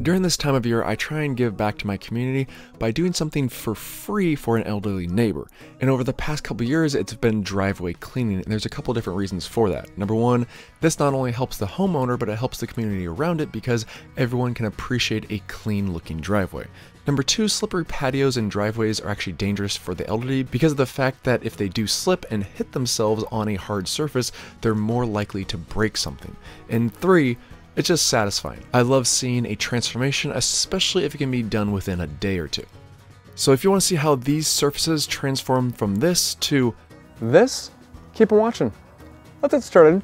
During this time of year, I try and give back to my community by doing something for free for an elderly neighbor. And over the past couple years, it's been driveway cleaning, and there's a couple different reasons for that. Number one, this not only helps the homeowner, but it helps the community around it because everyone can appreciate a clean looking driveway. Number two, slippery patios and driveways are actually dangerous for the elderly because of the fact that if they do slip and hit themselves on a hard surface, they're more likely to break something. And three, it's just satisfying. I love seeing a transformation, especially if it can be done within a day or two. So if you want to see how these surfaces transform from this to this, keep on watching. Let's get started.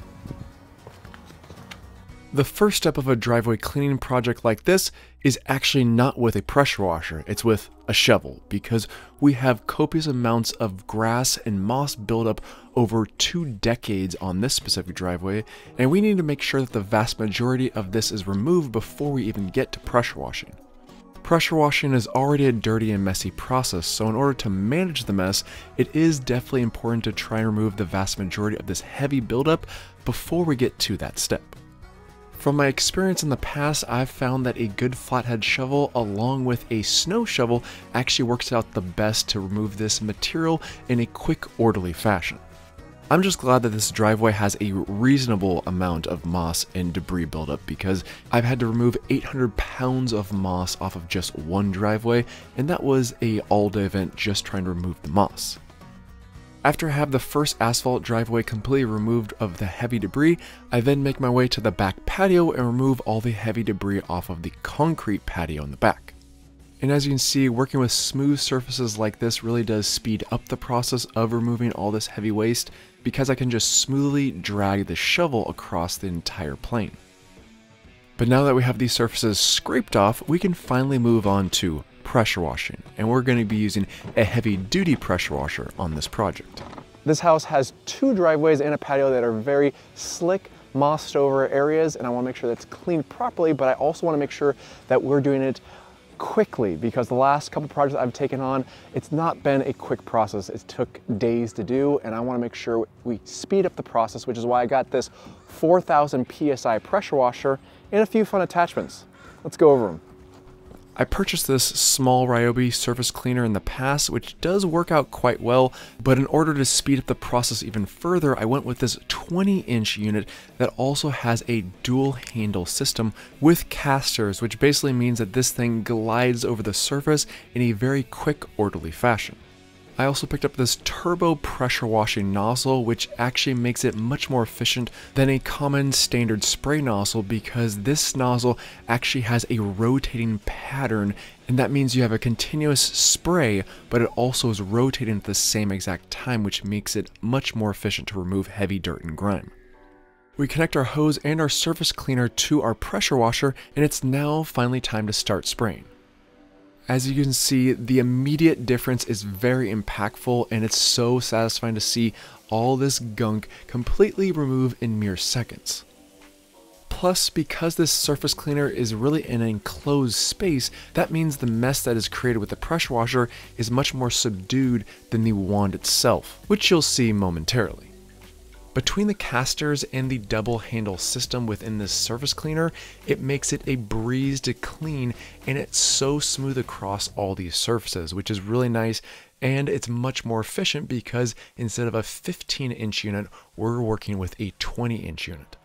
The first step of a driveway cleaning project like this is actually not with a pressure washer, it's with a shovel, because we have copious amounts of grass and moss buildup over 2 decades on this specific driveway, and we need to make sure that the vast majority of this is removed before we even get to pressure washing. Pressure washing is already a dirty and messy process, so in order to manage the mess, it is definitely important to try and remove the vast majority of this heavy buildup before we get to that step. From my experience in the past, I've found that a good flathead shovel along with a snow shovel actually works out the best to remove this material in a quick, orderly fashion. I'm just glad that this driveway has a reasonable amount of moss and debris buildup because I've had to remove 800 pounds of moss off of just one driveway, and that was an all-day event just trying to remove the moss. After I have the first asphalt driveway completely removed of the heavy debris, I then make my way to the back patio and remove all the heavy debris off of the concrete patio in the back. And as you can see, working with smooth surfaces like this really does speed up the process of removing all this heavy waste because I can just smoothly drag the shovel across the entire plane. But now that we have these surfaces scraped off, we can finally move on to pressure washing, and we're going to be using a heavy-duty pressure washer on this project. This house has 2 driveways and a patio that are very slick, mossed over areas, and I want to make sure that's cleaned properly, but I also want to make sure that we're doing it quickly because the last couple projects I've taken on, it's not been a quick process. It took days to do, and I want to make sure we speed up the process, which is why I got this 4,000 PSI pressure washer and a few fun attachments. Let's go over them. I purchased this small Ryobi surface cleaner in the past, which does work out quite well, but in order to speed up the process even further, I went with this 20-inch unit that also has a dual handle system with casters, which basically means that this thing glides over the surface in a very quick, orderly fashion. I also picked up this turbo pressure washing nozzle, which actually makes it much more efficient than a common standard spray nozzle because this nozzle actually has a rotating pattern, and that means you have a continuous spray, but it also is rotating at the same exact time, which makes it much more efficient to remove heavy dirt and grime. We connect our hose and our surface cleaner to our pressure washer, and it's now finally time to start spraying. As you can see, the immediate difference is very impactful, and it's so satisfying to see all this gunk completely removed in mere seconds. Plus, because this surface cleaner is really an enclosed space, that means the mess that is created with the pressure washer is much more subdued than the wand itself, which you'll see momentarily. Between the casters and the double handle system within this surface cleaner, it makes it a breeze to clean, and it's so smooth across all these surfaces, which is really nice, and it's much more efficient because instead of a 15-inch unit, we're working with a 20-inch unit.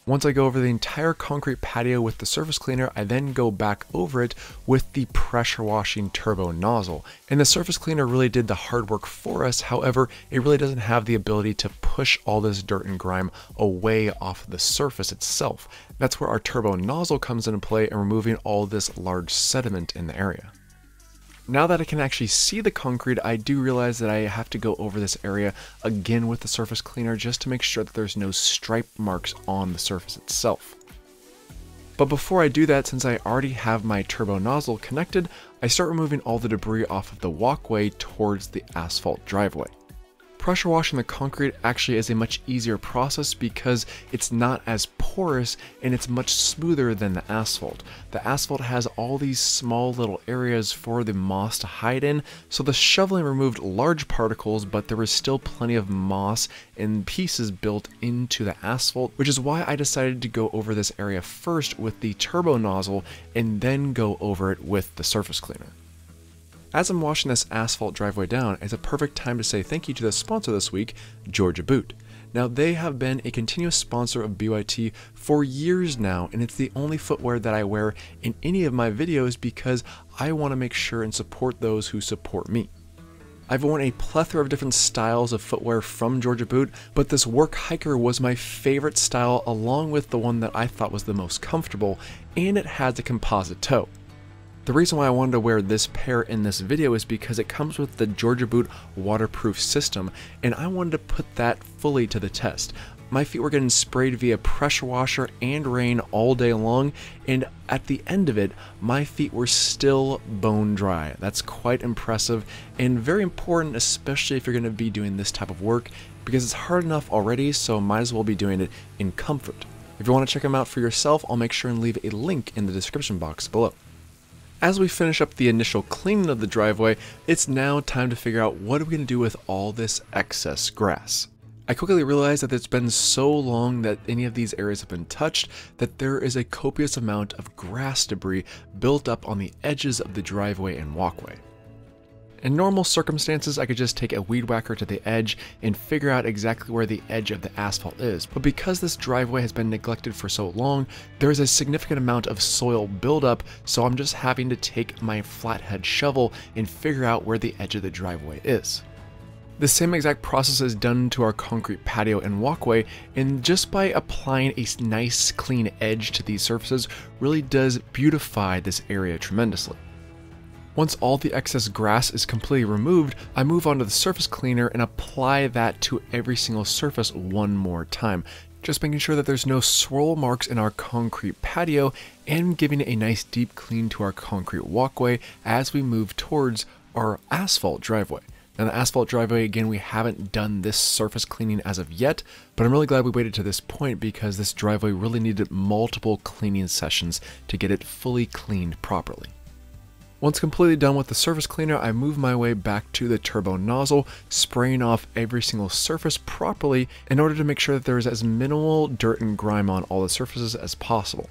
Once I go over the entire concrete patio with the surface cleaner, I then go back over it with the pressure washing turbo nozzle. And the surface cleaner really did the hard work for us. However, it really doesn't have the ability to push all this dirt and grime away off the surface itself. That's where our turbo nozzle comes into play and removing all this large sediment in the area. Now that I can actually see the concrete, I do realize that I have to go over this area again with the surface cleaner just to make sure that there's no stripe marks on the surface itself. But before I do that, since I already have my turbo nozzle connected, I start removing all the debris off of the walkway towards the asphalt driveway. Pressure washing the concrete actually is a much easier process because it's not as porous and it's much smoother than the asphalt. The asphalt has all these small little areas for the moss to hide in, so the shoveling removed large particles, but there was still plenty of moss and pieces built into the asphalt, which is why I decided to go over this area first with the turbo nozzle and then go over it with the surface cleaner. As I'm washing this asphalt driveway down, it's a perfect time to say thank you to the sponsor this week, BYOT. Now, they have been a continuous sponsor of BYT for years now, and it's the only footwear that I wear in any of my videos because I want to make sure and support those who support me. I've worn a plethora of different styles of footwear from BYOT, but this work hiker was my favorite style along with the one that I thought was the most comfortable, and it has a composite toe. The reason why I wanted to wear this pair in this video is because it comes with the BYOT waterproof system, and I wanted to put that fully to the test. My feet were getting sprayed via pressure washer and rain all day long, and at the end of it, my feet were still bone dry. That's quite impressive and very important, especially if you're going to be doing this type of work, because it's hard enough already, so might as well be doing it in comfort. If you want to check them out for yourself, I'll make sure and leave a link in the description box below. As we finish up the initial cleaning of the driveway, it's now time to figure out what are we going to do with all this excess grass. I quickly realized that it's been so long that any of these areas have been touched that there is a copious amount of grass debris built up on the edges of the driveway and walkway. In normal circumstances, I could just take a weed whacker to the edge and figure out exactly where the edge of the asphalt is, but because this driveway has been neglected for so long, there is a significant amount of soil buildup, so I'm just having to take my flathead shovel and figure out where the edge of the driveway is. The same exact process is done to our concrete patio and walkway, and just by applying a nice clean edge to these surfaces really does beautify this area tremendously. Once all the excess grass is completely removed, I move on to the surface cleaner and apply that to every single surface one more time, just making sure that there's no swirl marks in our concrete patio and giving it a nice deep clean to our concrete walkway as we move towards our asphalt driveway. Now, the asphalt driveway, again, we haven't done this surface cleaning as of yet, but I'm really glad we waited to this point because this driveway really needed multiple cleaning sessions to get it fully cleaned properly. Once completely done with the surface cleaner, I move my way back to the turbo nozzle, spraying off every single surface properly in order to make sure that there is as minimal dirt and grime on all the surfaces as possible.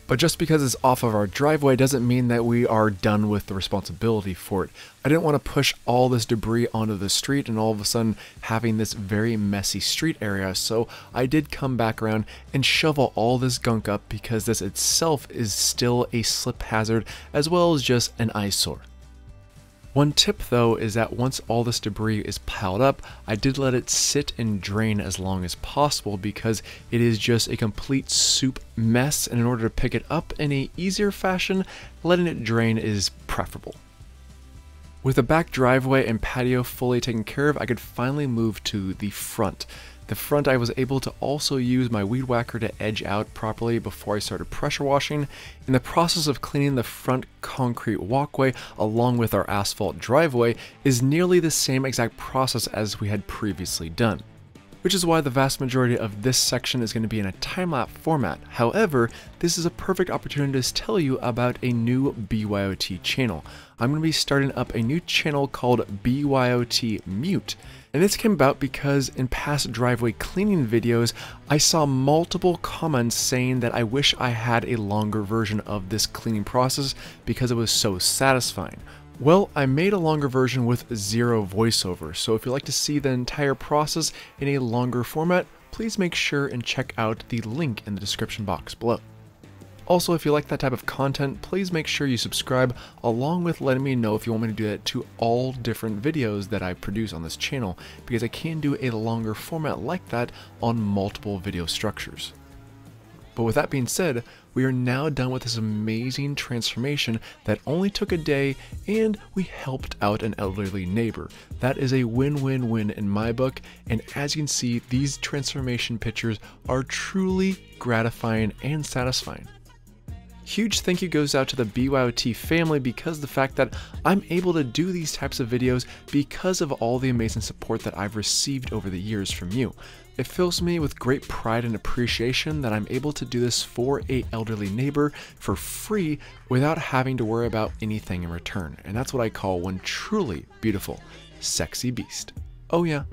But just because it's off of our driveway doesn't mean that we are done with the responsibility for it. I didn't want to push all this debris onto the street and all of a sudden having this very messy street area, so I did come back around and shovel all this gunk up because this itself is still a slip hazard as well as just an eyesore. One tip though is that once all this debris is piled up, I did let it sit and drain as long as possible because it is just a complete soup mess, and in order to pick it up in a easier fashion, letting it drain is preferable. With the back driveway and patio fully taken care of, I could finally move to the front. The front, I was able to also use my weed whacker to edge out properly before I started pressure washing. In the process of cleaning the front concrete walkway along with our asphalt driveway is nearly the same exact process as we had previously done, which is why the vast majority of this section is going to be in a time-lapse format. However, this is a perfect opportunity to tell you about a new BYOT channel. I'm going to be starting up a new channel called BYOT Mute. And this came about because in past driveway cleaning videos, I saw multiple comments saying that I wish I had a longer version of this cleaning process because it was so satisfying. Well, I made a longer version with zero voiceover, so if you'd like to see the entire process in a longer format, please make sure and check out the link in the description box below. Also, if you like that type of content, please make sure you subscribe, along with letting me know if you want me to do that to all different videos that I produce on this channel, because I can do a longer format like that on multiple video structures. But with that being said, we are now done with this amazing transformation that only took a day, and we helped out an elderly neighbor. That is a win-win-win in my book, and as you can see, these transformation pictures are truly gratifying and satisfying. Huge thank you goes out to the BYOT family because the fact that I'm able to do these types of videos because of all the amazing support that I've received over the years from you. It fills me with great pride and appreciation that I'm able to do this for an elderly neighbor for free without having to worry about anything in return. And that's what I call one truly beautiful, sexy beast. Oh yeah.